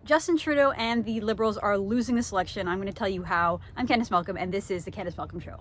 Justin Trudeau and the Liberals are losing this election. I'm going to tell you how. I'm Candice Malcolm, and this is the Candice Malcolm Show.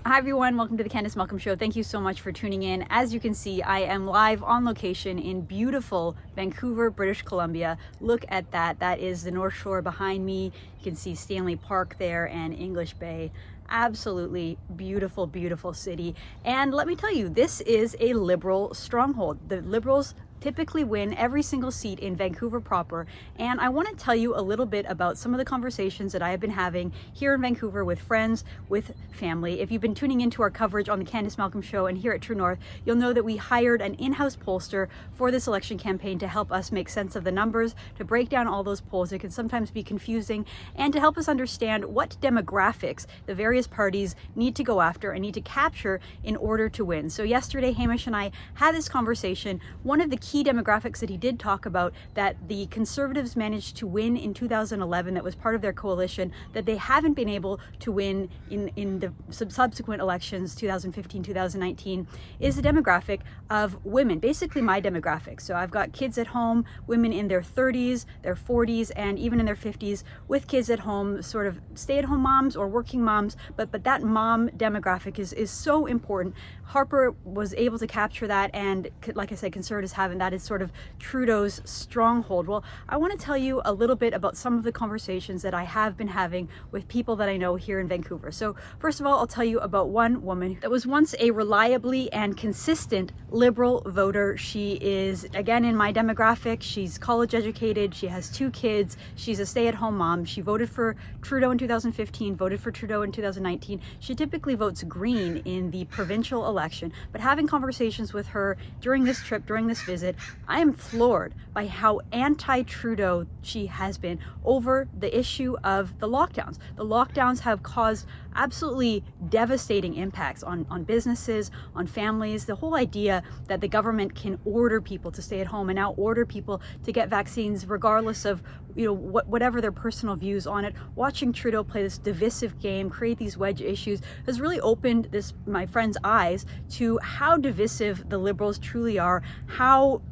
Hi everyone, welcome to the Candice Malcolm Show. Thank you so much for tuning in. As you can see, I am live on location in beautiful Vancouver, British Columbia. Look at that. That is the North Shore behind me. You can see Stanley Park there and English Bay. Absolutely beautiful, beautiful city. And let me tell you, this is a Liberal stronghold. The Liberals typically win every single seat in Vancouver-proper, and I want to tell you a little bit about some of the conversations that I have been having here in Vancouver with friends, with family. If you've been tuning into our coverage on the Candice Malcolm Show and here at True North, you'll know that we hired an in-house pollster for this election campaign to help us make sense of the numbers, to break down all those polls. It can sometimes be confusing, and to help us understand what demographics the various parties need to go after and need to capture in order to win. So yesterday, Hamish and I had this conversation. One of the key demographics that he did talk about that the Conservatives managed to win in 2011, that was part of their coalition, that they haven't been able to win in the subsequent elections, 2015, 2019, is the demographic of women, basically my demographic. So I've got kids at home, women in their 30s, their 40s, and even in their 50s with kids at home, sort of stay-at-home moms or working moms, but that mom demographic is so important. Harper was able to capture that, and like I said, Conservatives haven't. That is sort of Trudeau's stronghold. Well, I want to tell you a little bit about some of the conversations that I have been having with people that I know here in Vancouver. So first of all, I'll tell you about one woman that was once a reliably and consistent Liberal voter. She is, again, in my demographic. She's college educated. She has 2 kids. She's a stay-at-home mom. She voted for Trudeau in 2015, voted for Trudeau in 2019. She typically votes green in the provincial election, but having conversations with her during this trip, during this visit, I am floored by how anti-Trudeau she has been over the issue of the lockdowns. The lockdowns have caused absolutely devastating impacts on businesses, on families. The whole idea that the government can order people to stay at home and now order people to get vaccines regardless of whatever their personal views on it. Watching Trudeau play this divisive game, create these wedge issues, has really opened my friend's eyes to how divisive the Liberals truly are, how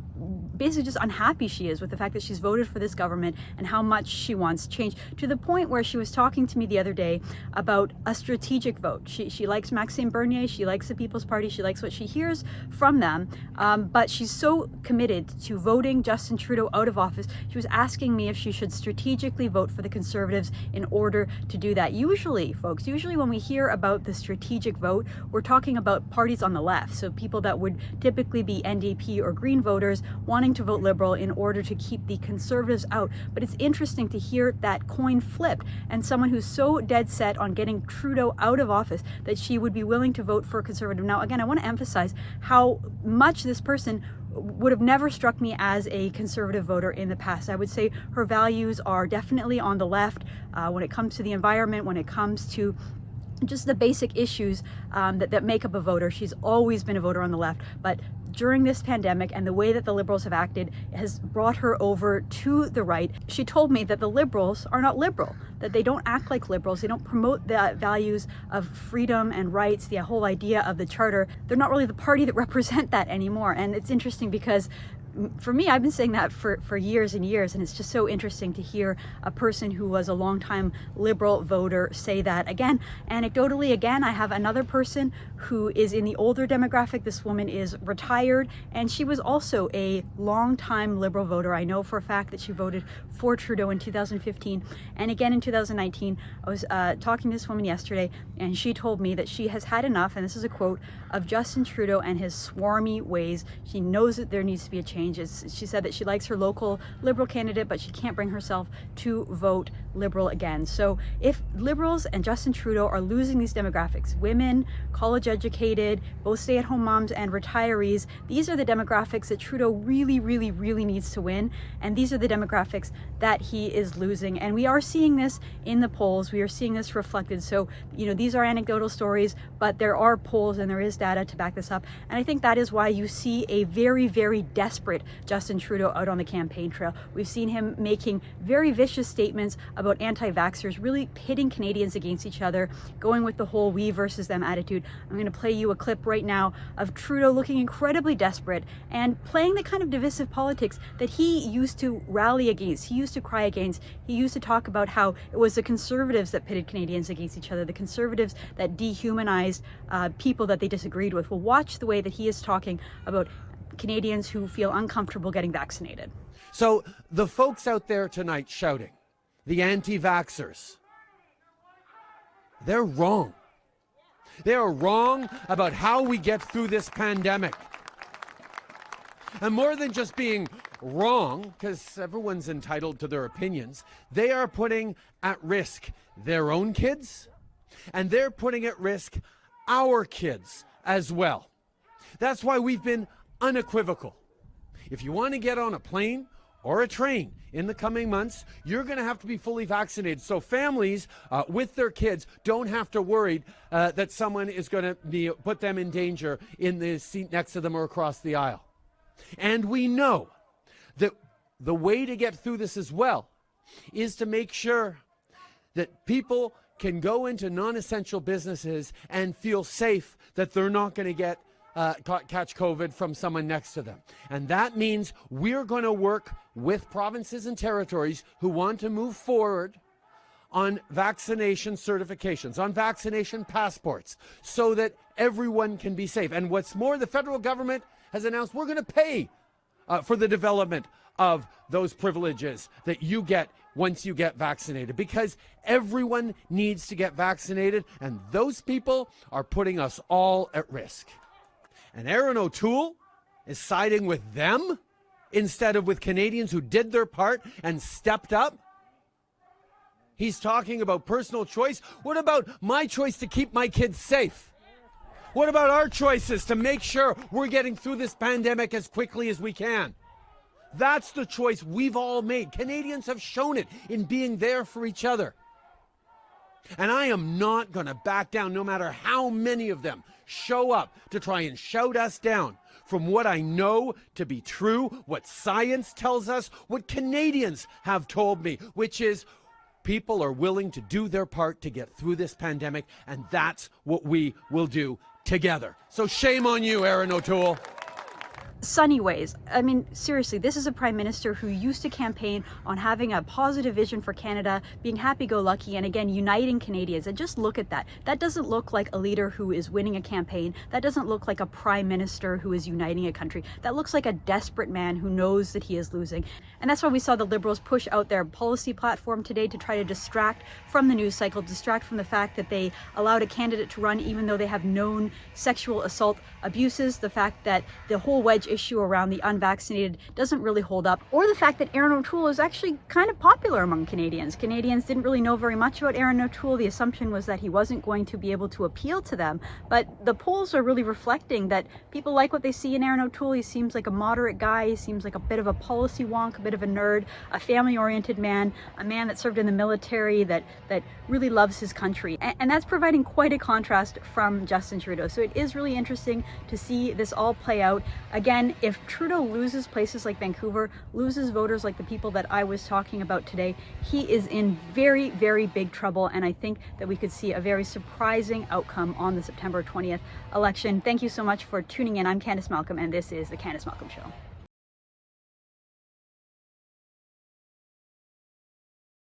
basically just unhappy she is with the fact that she's voted for this government and how much she wants change, to the point where she was talking to me the other day about a strategic vote. She likes Maxime Bernier, she likes the People's Party, she likes what she hears from them, but she's so committed to voting Justin Trudeau out of office. She was asking me if she should strategically vote for the Conservatives in order to do that. Usually, folks, when we hear about the strategic vote, we're talking about parties on the left, so people that would typically be NDP or Green voters wanting to vote Liberal in order to keep the Conservatives out. But it's interesting to hear that coin flipped, and someone who's so dead set on getting Trudeau out of office that she would be willing to vote for a Conservative. Now, again, I want to emphasize how much this person would have never struck me as a Conservative voter in the past. I would say her values are definitely on the left when it comes to the environment, when it comes to just the basic issues that make up a voter. She's always been a voter on the left, but during this pandemic and the way that the Liberals have acted has brought her over to the right. She told me that the Liberals are not liberal, that they don't act like Liberals, they don't promote the values of freedom and rights, the whole idea of the Charter. They're not really the party that represent that anymore. And it's interesting because for me, I've been saying that for years and years, and it's just so interesting to hear a person who was a longtime Liberal voter say that. Again, anecdotally, I have another person who is in the older demographic. This woman is retired, and she was also a longtime Liberal voter. I know for a fact that she voted for Trudeau in 2015 and again in 2019. I was talking to this woman yesterday, and she told me that she has had enough, and this is a quote, of Justin Trudeau and his swarmy ways. She knows that there needs to be a change. She said that she likes her local Liberal candidate, but she can't bring herself to vote Liberal again. So if Liberals and Justin Trudeau are losing these demographics, women, college educated, both stay-at-home moms and retirees, these are the demographics that Trudeau really, really, really needs to win. And these are the demographics that he is losing. And we are seeing this in the polls. We are seeing this reflected. So, these are anecdotal stories, but there are polls and there is data to back this up. And I think that is why you see a very, very desperate desperate Justin Trudeau out on the campaign trail. We've seen him making very vicious statements about anti-vaxxers, really pitting Canadians against each other, going with the whole we versus them attitude. I'm going to play you a clip right now of Trudeau looking incredibly desperate and playing the kind of divisive politics that he used to rally against, he used to cry against. He used to talk about how it was the Conservatives that pitted Canadians against each other, the Conservatives that dehumanized people that they disagreed with. Well, watch the way that he is talking about Canadians who feel uncomfortable getting vaccinated. So the folks out there tonight shouting, the anti-vaxxers, they're wrong. They are wrong about how we get through this pandemic. And more than just being wrong, because everyone's entitled to their opinions, they are putting at risk their own kids, and they're putting at risk our kids as well. That's why we've been unequivocal. If you want to get on a plane or a train in the coming months, you're going to have to be fully vaccinated. So families with their kids don't have to worry that someone is going to put them in danger in the seat next to them or across the aisle. And we know that the way to get through this as well is to make sure that people can go into non-essential businesses and feel safe that they're not going to get catch COVID from someone next to them. And that means we're going to work with provinces and territories who want to move forward on vaccination certifications, on vaccination passports, so that everyone can be safe. And what's more, the federal government has announced we're going to pay for the development of those privileges that you get once you get vaccinated, because everyone needs to get vaccinated, and those people are putting us all at risk. And Aaron O'Toole is siding with them instead of with Canadians who did their part and stepped up. He's talking about personal choice. What about my choice to keep my kids safe? What about our choices to make sure we're getting through this pandemic as quickly as we can? That's the choice we've all made. Canadians have shown it in being there for each other. And I am not going to back down, no matter how many of them show up to try and shout us down from what I know to be true, what science tells us, what Canadians have told me, which is people are willing to do their part to get through this pandemic, and that's what we will do together. So shame on you, Aaron O'Toole. Sunny ways. I mean, seriously, this is a prime minister who used to campaign on having a positive vision for Canada, being happy-go-lucky, and again, uniting Canadians. And just look at that. That doesn't look like a leader who is winning a campaign. That doesn't look like a prime minister who is uniting a country. That looks like a desperate man who knows that he is losing. And that's why we saw the Liberals push out their policy platform today to try to distract from the news cycle, distract from the fact that they allowed a candidate to run even though they have known sexual assault abuses, the fact that the whole wedge issue around the unvaccinated doesn't really hold up, or the fact that Aaron O'Toole is actually kind of popular among Canadians. Canadians didn't really know very much about Aaron O'Toole. The assumption was that he wasn't going to be able to appeal to them, but the polls are really reflecting that people like what they see in Aaron O'Toole. He seems like a moderate guy. He seems like a bit of a policy wonk, a bit of a nerd, a family-oriented man, a man that served in the military, that really loves his country. And that's providing quite a contrast from Justin Trudeau. So it is really interesting to see this all play out. Again, if Trudeau loses places like Vancouver, loses voters like the people that I was talking about today, he is in very, very big trouble. And I think that we could see a very surprising outcome on the September 20th election. Thank you so much for tuning in. I'm Candice Malcolm, and this is The Candice Malcolm Show.